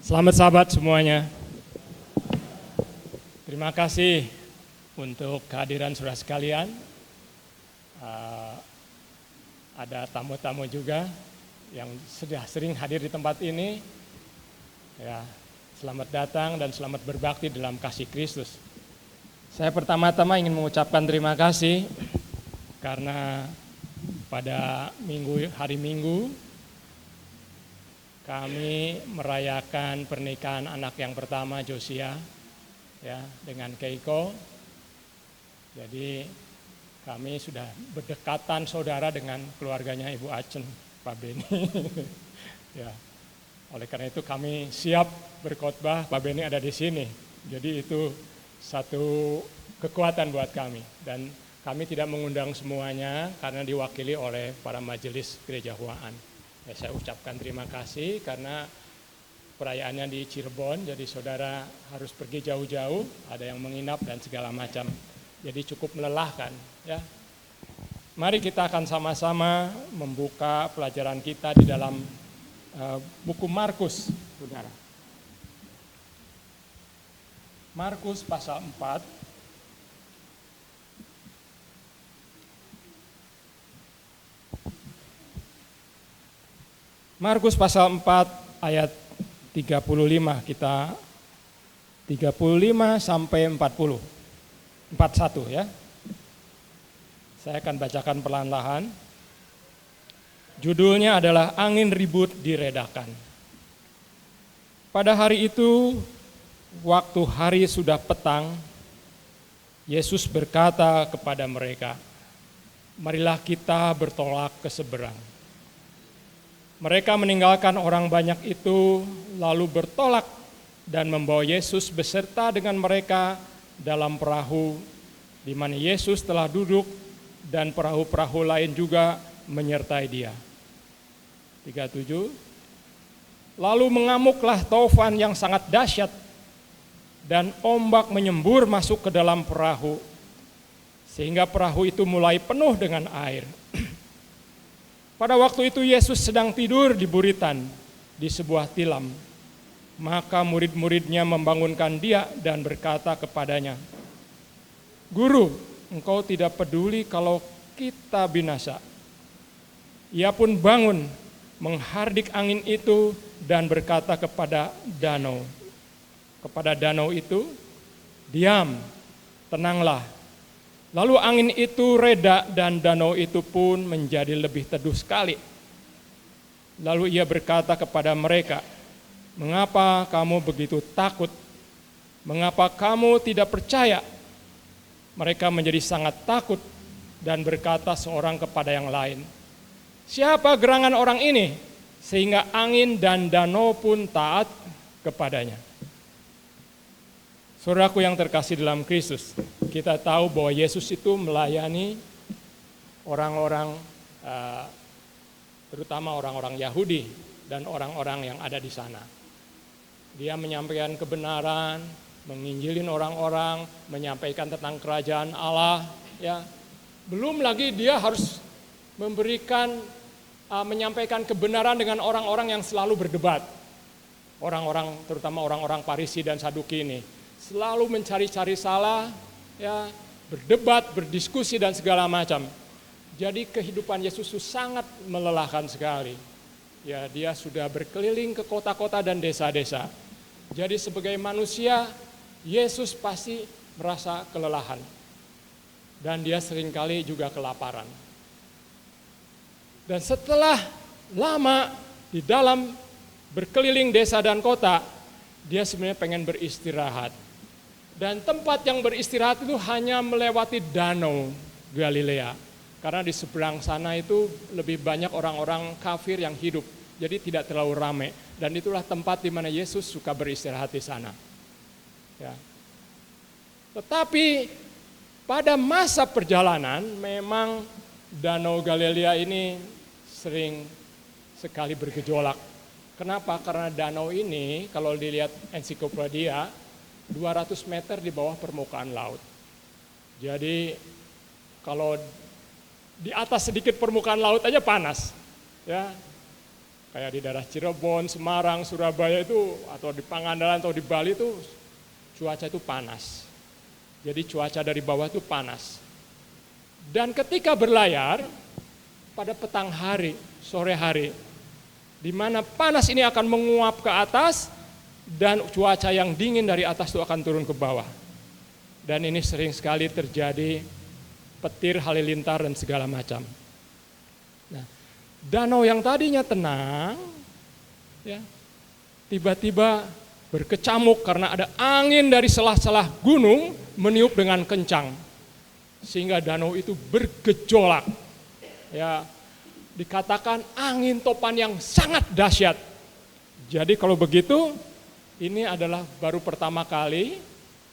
Selamat sahabat semuanya. Terima kasih untuk kehadiran saudara sekalian. Ada tamu-tamu juga yang sudah sering hadir di tempat ini. Ya, selamat datang dan selamat berbakti dalam kasih Kristus. Saya pertama-tama ingin mengucapkan terima kasih karena pada hari Minggu kami merayakan pernikahan anak yang pertama Josia ya dengan Keiko. Jadi kami sudah berdekatan saudara dengan keluarganya Ibu Acen, Pak Beni. Ya. Oleh karena itu kami siap berkhotbah, Pak Beni ada di sini. Jadi itu satu kekuatan buat kami dan kami tidak mengundang semuanya karena diwakili oleh para majelis gereja Huaan. Ya, saya ucapkan terima kasih karena perayaannya di Cirebon, jadi saudara harus pergi jauh-jauh, ada yang menginap dan segala macam. Jadi cukup melelahkan. Ya. Mari kita akan sama-sama membuka pelajaran kita di dalam buku Markus, saudara. Markus pasal 4. Markus pasal 4 ayat 35 kita 35 sampai 40. 41 ya. Saya akan bacakan perlahan-lahan. Judulnya adalah Angin Ribut Diredakan. Pada hari itu, waktu hari sudah petang, Yesus berkata kepada mereka, "Marilah kita bertolak ke seberang." Mereka meninggalkan orang banyak itu, lalu bertolak dan membawa Yesus beserta dengan mereka dalam perahu, di mana Yesus telah duduk dan perahu-perahu lain juga menyertai dia. 37. Lalu mengamuklah taufan yang sangat dahsyat, dan ombak menyembur masuk ke dalam perahu, sehingga perahu itu mulai penuh dengan air. Pada waktu itu Yesus sedang tidur di buritan di sebuah tilam. Maka murid-muridnya membangunkan dia dan berkata kepadanya, "Guru, engkau tidak peduli kalau kita binasa." Ia pun bangun, menghardik angin itu dan berkata kepada danau itu, "Diam, tenanglah." Lalu angin itu reda dan danau itu pun menjadi lebih teduh sekali. Lalu ia berkata kepada mereka, "Mengapa kamu begitu takut? Mengapa kamu tidak percaya?" Mereka menjadi sangat takut dan berkata seorang kepada yang lain, "Siapa gerangan orang ini sehingga angin dan danau pun taat kepadanya?" Saudaraku yang terkasih dalam Kristus, kita tahu bahwa Yesus itu melayani orang-orang, terutama orang-orang Yahudi dan orang-orang yang ada di sana. Dia menyampaikan kebenaran, menginjilin orang-orang, menyampaikan tentang kerajaan Allah. Ya, belum lagi dia harus menyampaikan kebenaran dengan orang-orang yang selalu berdebat. Orang-orang, terutama orang-orang Farisi dan Saduki ini. Selalu mencari-cari salah, ya, berdebat, berdiskusi dan segala macam. Jadi kehidupan Yesus itu sangat melelahkan sekali. Ya, dia sudah berkeliling ke kota-kota dan desa-desa. Jadi sebagai manusia, Yesus pasti merasa kelelahan. Dan dia seringkali juga kelaparan. Dan setelah lama di dalam berkeliling desa dan kota, dia sebenarnya pengen beristirahat. Dan tempat yang beristirahat itu hanya melewati danau Galilea. Karena di seberang sana itu lebih banyak orang-orang kafir yang hidup. Jadi tidak terlalu ramai. Dan itulah tempat di mana Yesus suka beristirahat di sana. Ya. Tetapi pada masa perjalanan memang danau Galilea ini sering sekali bergejolak. Kenapa? Karena danau ini kalau dilihat ensiklopedia 200 meter di bawah permukaan laut. Jadi kalau di atas sedikit permukaan laut aja panas. Ya. Kayak di daerah Cirebon, Semarang, Surabaya itu, atau di Pangandaran atau di Bali itu cuaca itu panas. Jadi cuaca dari bawah itu panas. Dan ketika berlayar pada petang hari, sore hari, di mana panas ini akan menguap ke atas dan cuaca yang dingin dari atas itu akan turun ke bawah. Dan ini sering sekali terjadi petir, halilintar dan segala macam. Nah, danau yang tadinya tenang, ya, tiba-tiba berkecamuk karena ada angin dari celah-celah gunung meniup dengan kencang, sehingga danau itu bergejolak. Ya, dikatakan angin topan yang sangat dahsyat. Jadi kalau begitu, ini adalah baru pertama kali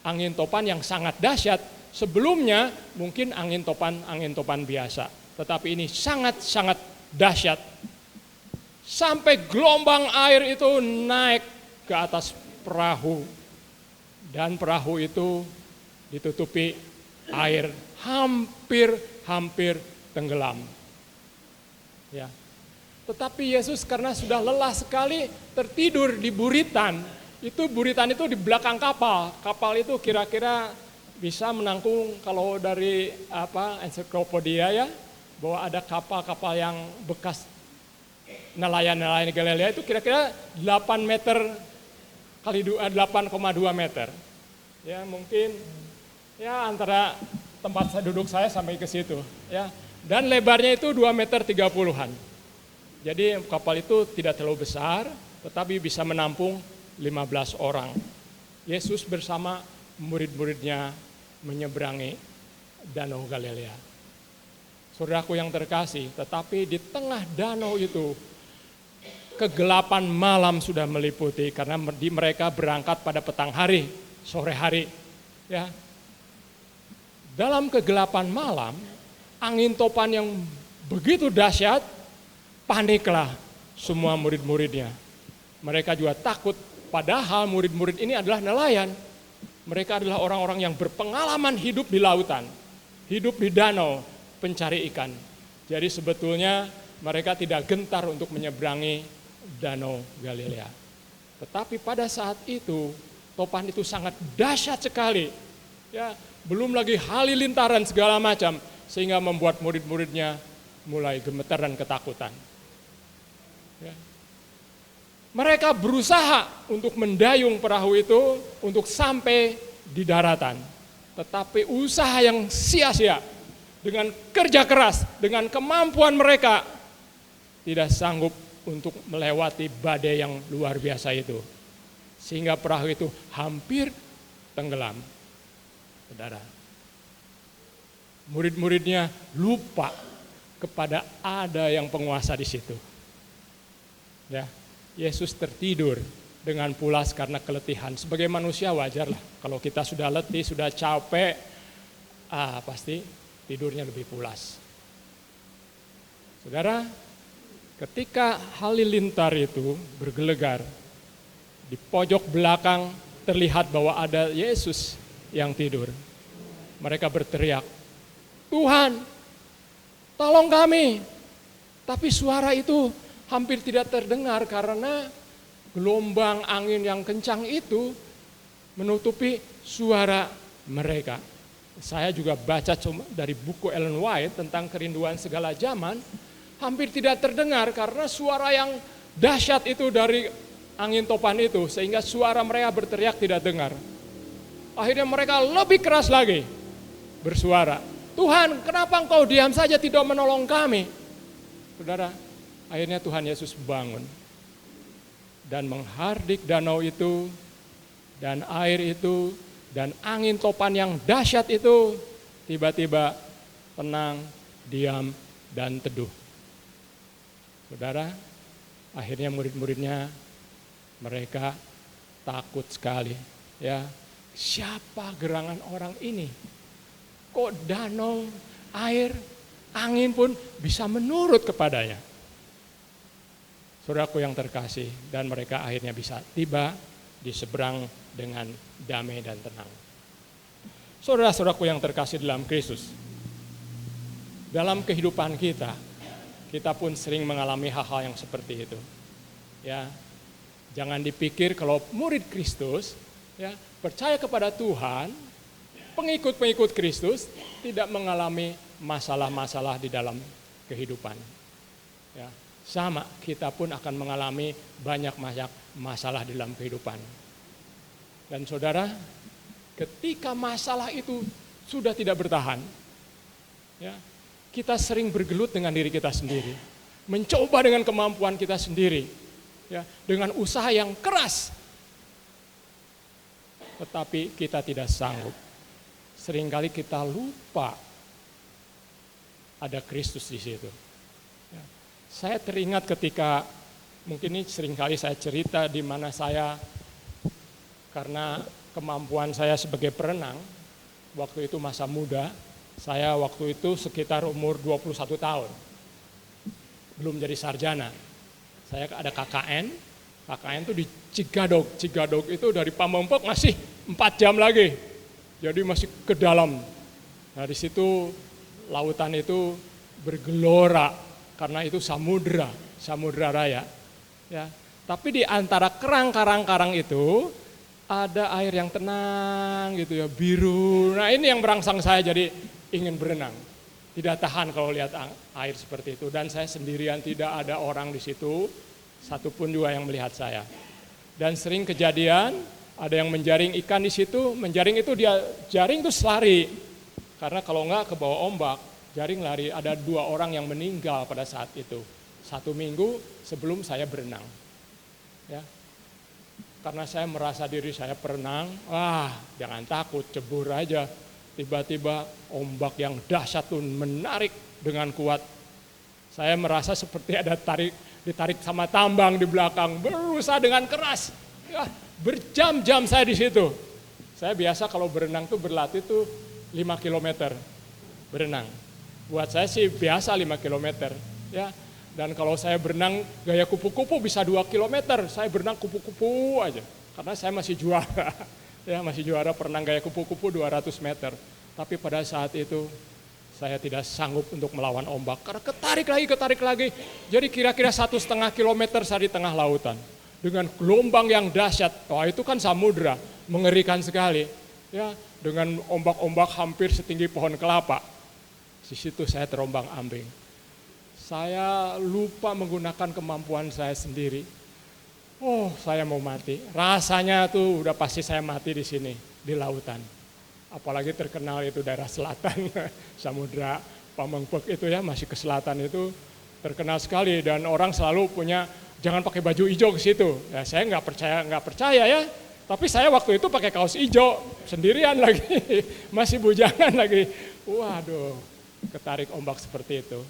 angin topan yang sangat dahsyat. Sebelumnya mungkin angin topan biasa, tetapi ini sangat-sangat dahsyat. Sampai gelombang air itu naik ke atas perahu, dan perahu itu ditutupi air, hampir tenggelam. Ya. Tetapi Yesus karena sudah lelah sekali tertidur di buritan. Buritan itu di belakang kapal. Kapal itu kira-kira bisa menampung, kalau dari ensiklopedia ya, bahwa ada kapal-kapal yang bekas nelayan Galilea itu kira-kira 8 meter kali 8,2 meter. Ya, mungkin ya antara tempat saya duduk saya sampai ke situ, ya. Dan lebarnya itu 2 meter 30-an. Jadi kapal itu tidak terlalu besar, tetapi bisa menampung 15 orang. Yesus bersama murid-muridnya menyeberangi Danau Galilea. Saudaraku yang terkasih, tetapi di tengah danau itu kegelapan malam sudah meliputi karena mereka berangkat pada petang hari, sore hari. Ya. Dalam kegelapan malam, angin topan yang begitu dahsyat, paniklah semua murid-muridnya. Mereka juga takut, padahal murid-murid ini adalah nelayan. Mereka adalah orang-orang yang berpengalaman hidup di lautan, hidup di danau, pencari ikan. Jadi sebetulnya mereka tidak gentar untuk menyeberangi Danau Galilea. Tetapi pada saat itu, topan itu sangat dahsyat sekali. Ya, belum lagi halilintaran segala macam, sehingga membuat murid-muridnya mulai gemetar dan ketakutan. Ya. Mereka berusaha untuk mendayung perahu itu untuk sampai di daratan. Tetapi usaha yang sia-sia, dengan kerja keras, dengan kemampuan mereka, tidak sanggup untuk melewati badai yang luar biasa itu. Sehingga perahu itu hampir tenggelam. Saudara, murid-muridnya lupa kepada ada yang penguasa di situ. Ya, Yesus tertidur dengan pulas karena keletihan. Sebagai manusia wajarlah, kalau kita sudah letih, sudah capek, pasti tidurnya lebih pulas. Saudara, ketika halilintar itu bergelegar, di pojok belakang terlihat bahwa ada Yesus yang tidur. Mereka berteriak, "Tuhan, tolong kami." Tapi suara itu hampir tidak terdengar karena gelombang angin yang kencang itu menutupi suara mereka. Saya juga baca dari buku Ellen White tentang kerinduan segala zaman, hampir tidak terdengar karena suara yang dahsyat itu dari angin topan itu, sehingga suara mereka berteriak tidak dengar. Akhirnya mereka lebih keras lagi bersuara, "Tuhan, kenapa Engkau diam saja tidak menolong kami?" Saudara, akhirnya Tuhan Yesus bangun dan menghardik danau itu, dan air itu, dan angin topan yang dahsyat itu tiba-tiba tenang, diam, dan teduh. Saudara, akhirnya murid-muridnya mereka takut sekali. Ya, siapa gerangan orang ini? Kok danau, air, angin pun bisa menurut kepadanya? Saudaraku yang terkasih, dan mereka akhirnya bisa tiba di seberang dengan damai dan tenang. Saudara-saudaraku yang terkasih dalam Kristus, dalam kehidupan kita pun sering mengalami hal-hal yang seperti itu. Ya, jangan dipikir kalau murid Kristus, ya, percaya kepada Tuhan, pengikut-pengikut Kristus tidak mengalami masalah-masalah di dalam kehidupan. Ya, sama, kita pun akan mengalami banyak masalah di dalam kehidupan. Dan saudara, ketika masalah itu sudah tidak bertahan, ya, kita sering bergelut dengan diri kita sendiri, mencoba dengan kemampuan kita sendiri, ya, dengan usaha yang keras, tetapi kita tidak sanggup. Seringkali kita lupa ada Kristus di situ. Ya. Saya teringat ketika, mungkin ini seringkali saya cerita di mana saya, karena kemampuan saya sebagai perenang, waktu itu masa muda, saya waktu itu sekitar umur 21 tahun, belum jadi sarjana. Saya ada KKN itu di Cigadog itu dari Pamengpek masih 4 jam lagi, jadi masih ke dalam. Nah di situ lautan itu bergelora, karena itu samudra raya. Ya. Tapi di antara karang-karang itu ada air yang tenang gitu ya, biru. Nah ini yang merangsang saya jadi ingin berenang. Tidak tahan kalau lihat air seperti itu. Dan saya sendirian, tidak ada orang di situ, satupun juga yang melihat saya. Dan sering kejadian, ada yang menjaring ikan di situ, menjaring itu dia jaring itu lari. Karena kalau enggak ke bawah ombak, jaring lari. Ada 2 orang yang meninggal pada saat itu. 1 minggu sebelum saya berenang. Ya. Karena saya merasa diri saya perenang, jangan takut, cebur aja. Tiba-tiba ombak yang dahsyat tuh menarik dengan kuat. Saya merasa seperti ada ditarik sama tambang di belakang, berusaha dengan keras. Ya, berjam-jam saya di situ. Saya biasa kalau berenang tuh berlatih tuh 5 km berenang. Buat saya sih biasa 5 km. Ya. Dan kalau saya berenang gaya kupu-kupu bisa 2 km, saya berenang kupu-kupu aja. Karena saya masih juara. Ya, masih juara perenang gaya kupu-kupu 200 meter. Tapi pada saat itu saya tidak sanggup untuk melawan ombak. Karena ketarik lagi. Jadi kira-kira 1,5 kilometer saya di tengah lautan. Dengan gelombang yang dahsyat. Wah itu kan samudra, mengerikan sekali. Ya, dengan ombak-ombak hampir setinggi pohon kelapa. Di situ saya terombang ambing. Saya lupa menggunakan kemampuan saya sendiri. Saya mau mati. Rasanya tuh udah pasti saya mati di sini, di lautan. Apalagi terkenal itu daerah selatan, Samudra Pamengpek itu ya, masih ke selatan itu terkenal sekali. Dan orang selalu punya, jangan pakai baju hijau ke situ. Ya, saya nggak percaya ya. Tapi saya waktu itu pakai kaos hijau, sendirian lagi, masih bujangan lagi. Waduh, ketarik ombak seperti itu.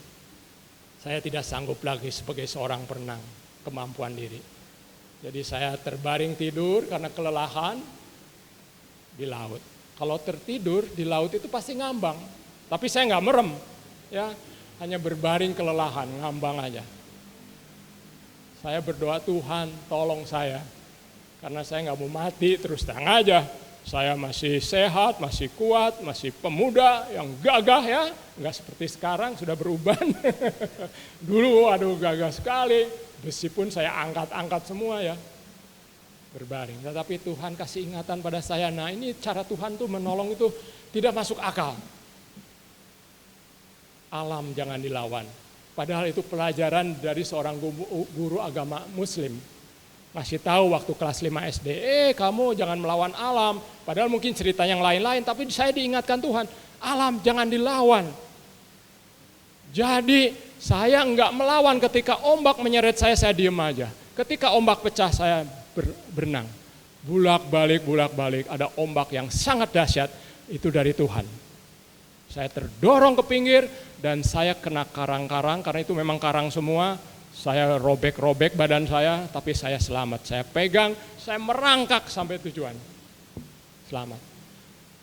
Saya tidak sanggup lagi sebagai seorang perenang, kemampuan diri. Jadi saya terbaring tidur karena kelelahan di laut. Kalau tertidur di laut itu pasti ngambang. Tapi saya nggak merem, ya, hanya berbaring kelelahan, ngambang aja. Saya berdoa, Tuhan tolong saya. Karena saya nggak mau mati, terus terang aja. Saya masih sehat, masih kuat, masih pemuda yang gagah ya. Nggak seperti sekarang, sudah beruban. Dulu gagah sekali. Besi pun saya angkat-angkat semua ya, berbaring. Tetapi Tuhan kasih ingatan pada saya, nah ini cara Tuhan tuh menolong itu tidak masuk akal. Alam jangan dilawan. Padahal itu pelajaran dari seorang guru agama muslim. Ngasih tahu waktu kelas 5 SD, kamu jangan melawan alam. Padahal mungkin cerita yang lain-lain, tapi saya diingatkan Tuhan, alam jangan dilawan. Jadi saya enggak melawan, ketika ombak menyeret saya diem aja. Ketika ombak pecah saya berenang. Bulak-balik, ada ombak yang sangat dahsyat, itu dari Tuhan. Saya terdorong ke pinggir dan saya kena karang-karang, karena itu memang karang semua. Saya robek-robek badan saya, tapi saya selamat. Saya pegang, saya merangkak sampai tujuan. Selamat.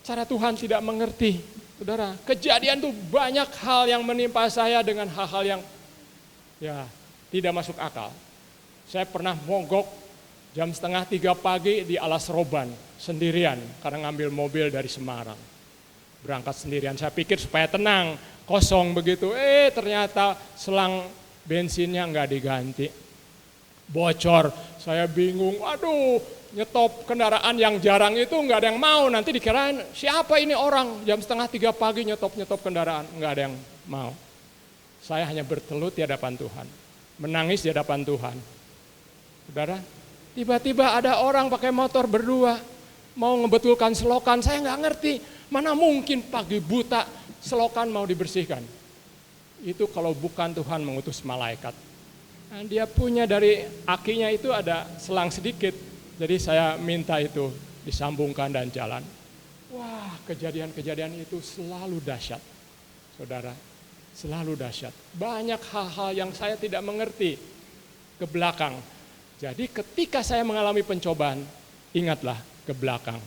Cara Tuhan tidak mengerti. Saudara, kejadian tuh banyak hal yang menimpa saya dengan hal-hal yang ya tidak masuk akal. Saya pernah mogok jam 2:30 pagi di Alas Roban sendirian karena ngambil mobil dari Semarang. Berangkat sendirian, saya pikir supaya tenang, kosong begitu. Ternyata selang bensinnya nggak diganti. bocor. Saya bingung, aduh, nyetop kendaraan yang jarang itu nggak ada yang mau. Nanti dikirain siapa ini orang jam 2:30 pagi nyetop kendaraan, nggak ada yang mau. Saya hanya bertelut di hadapan Tuhan, menangis di hadapan Tuhan. Saudara, tiba-tiba ada orang pakai motor berdua, mau ngebetulkan selokan. Saya nggak ngerti, mana mungkin pagi buta selokan mau dibersihkan. Itu kalau bukan Tuhan mengutus malaikat. Nah, dia punya dari akinya itu ada selang sedikit. Jadi saya minta itu disambungkan dan jalan. Wah, kejadian-kejadian itu selalu dahsyat. Saudara, selalu dahsyat. Banyak hal-hal yang saya tidak mengerti ke belakang. Jadi ketika saya mengalami pencobaan, ingatlah ke belakang.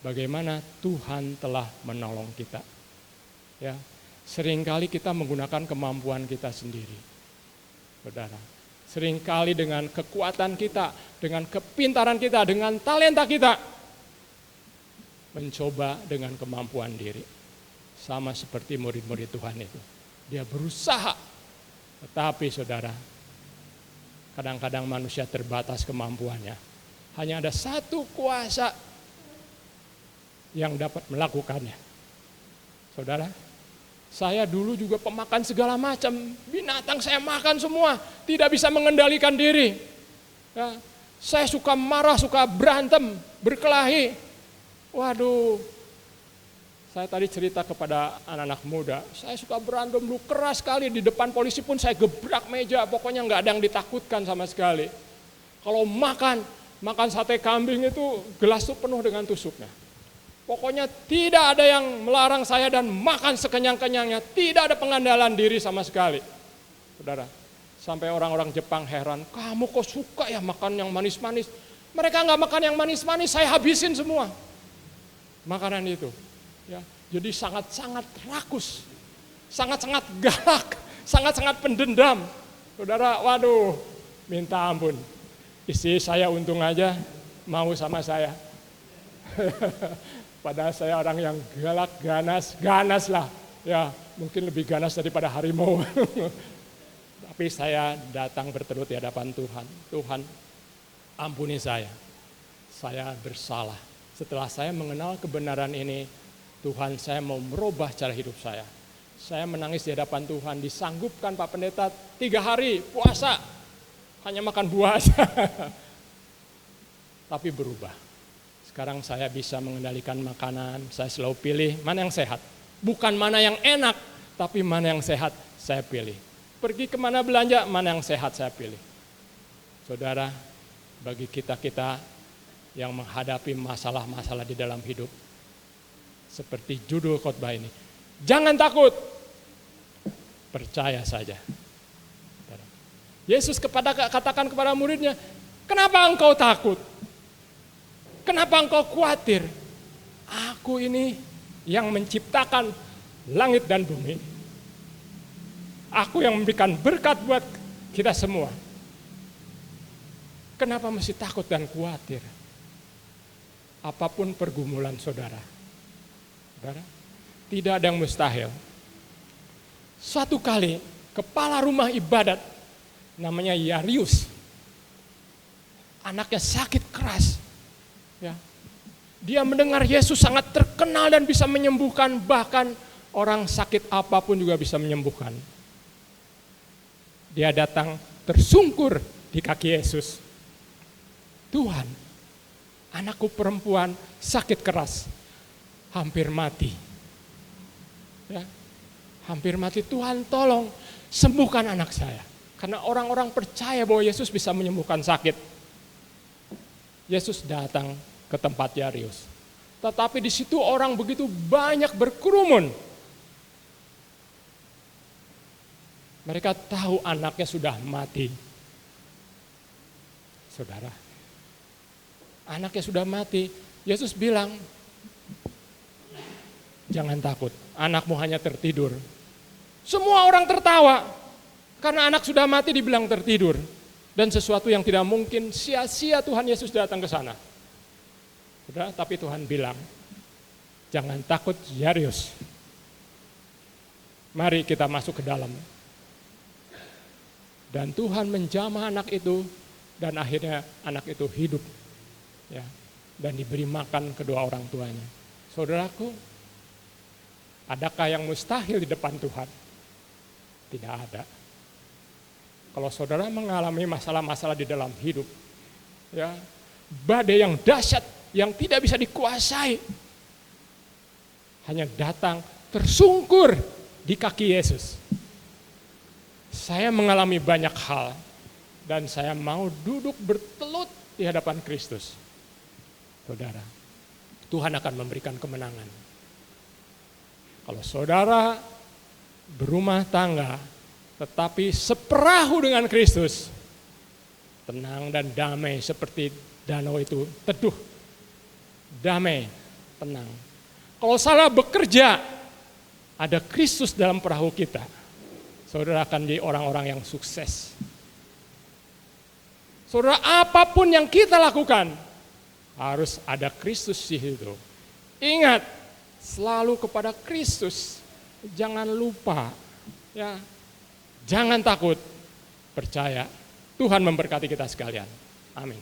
Bagaimana Tuhan telah menolong kita. Ya, seringkali kita menggunakan kemampuan kita sendiri. Saudara, seringkali dengan kekuatan kita, dengan kepintaran kita, dengan talenta kita, mencoba dengan kemampuan diri. Sama seperti murid-murid Tuhan itu. Dia berusaha, tetapi saudara, kadang-kadang manusia terbatas kemampuannya. Hanya ada satu kuasa yang dapat melakukannya. Saudara, saya dulu juga pemakan segala macam, binatang saya makan semua, tidak bisa mengendalikan diri. Ya, saya suka marah, suka berantem, berkelahi. Waduh, saya tadi cerita kepada anak-anak muda, saya suka berantem dulu keras sekali, di depan polisi pun saya gebrak meja, pokoknya nggak ada yang ditakutkan sama sekali. Kalau makan sate kambing itu gelas itu penuh dengan tusuknya. Pokoknya tidak ada yang melarang saya dan makan sekenyang-kenyangnya. Tidak ada pengandalan diri sama sekali. Saudara, sampai orang-orang Jepang heran, kamu kok suka ya makan yang manis-manis? Mereka nggak makan yang manis-manis, saya habisin semua makanan itu. Ya, jadi sangat-sangat rakus, sangat-sangat galak, sangat-sangat pendendam. Saudara, waduh, minta ampun. Istri saya untung aja mau sama saya. Padahal saya orang yang galak, ganas lah. Ya, mungkin lebih ganas daripada harimau. Tapi saya datang bertelut di hadapan Tuhan. Tuhan, ampuni saya. Saya bersalah. Setelah saya mengenal kebenaran ini, Tuhan, saya mau merubah cara hidup saya. Saya menangis di hadapan Tuhan, disanggupkan Pak Pendeta 3 hari puasa. Hanya makan buah saja. Tapi berubah. Sekarang saya bisa mengendalikan makanan, saya selalu pilih mana yang sehat. Bukan mana yang enak, tapi mana yang sehat saya pilih. Pergi kemana belanja, mana yang sehat saya pilih. Saudara, bagi kita-kita yang menghadapi masalah-masalah di dalam hidup, seperti judul khotbah ini, jangan takut, percaya saja. Yesus katakan kepada muridnya, kenapa engkau takut? Kenapa engkau khawatir? Aku ini yang menciptakan langit dan bumi. Aku yang memberikan berkat buat kita semua. Kenapa mesti takut dan khawatir? Apapun pergumulan saudara, tidak ada yang mustahil. Suatu kali kepala rumah ibadat namanya Yairus, anaknya sakit keras. Ya. Dia mendengar Yesus sangat terkenal dan bisa menyembuhkan, bahkan orang sakit apapun juga bisa menyembuhkan. Dia datang tersungkur di kaki Yesus. Tuhan, anakku perempuan sakit keras, hampir mati. Ya. Hampir mati, Tuhan tolong sembuhkan anak saya. Karena orang-orang percaya bahwa Yesus bisa menyembuhkan sakit. Yesus datang ke tempat Yairus. Tetapi di situ orang begitu banyak berkerumun. Mereka tahu anaknya sudah mati. Saudara, anaknya sudah mati. Yesus bilang, jangan takut, anakmu hanya tertidur. Semua orang tertawa, karena anak sudah mati dibilang tertidur. Dan sesuatu yang tidak mungkin, sia-sia Tuhan Yesus datang ke sana. Tapi Tuhan bilang, jangan takut Yairus. Mari kita masuk ke dalam. Dan Tuhan menjamah anak itu dan akhirnya anak itu hidup, ya, dan diberi makan kedua orang tuanya. Saudaraku, adakah yang mustahil di depan Tuhan? Tidak ada. Kalau saudara mengalami masalah-masalah di dalam hidup, ya, badai yang dahsyat yang tidak bisa dikuasai, hanya datang tersungkur di kaki Yesus. Saya mengalami banyak hal dan saya mau duduk bertelut di hadapan Kristus. Saudara, Tuhan akan memberikan kemenangan. Kalau saudara berumah tangga tetapi seperahu dengan Kristus, tenang dan damai seperti danau itu teduh, damai, tenang. Kalau salah bekerja, ada Kristus dalam perahu kita, saudara akan jadi orang-orang yang sukses. Saudara, apapun yang kita lakukan, harus ada Kristus di situ. Ingat, selalu kepada Kristus. Jangan lupa, ya. Jangan takut, percaya. Tuhan memberkati kita sekalian. Amin.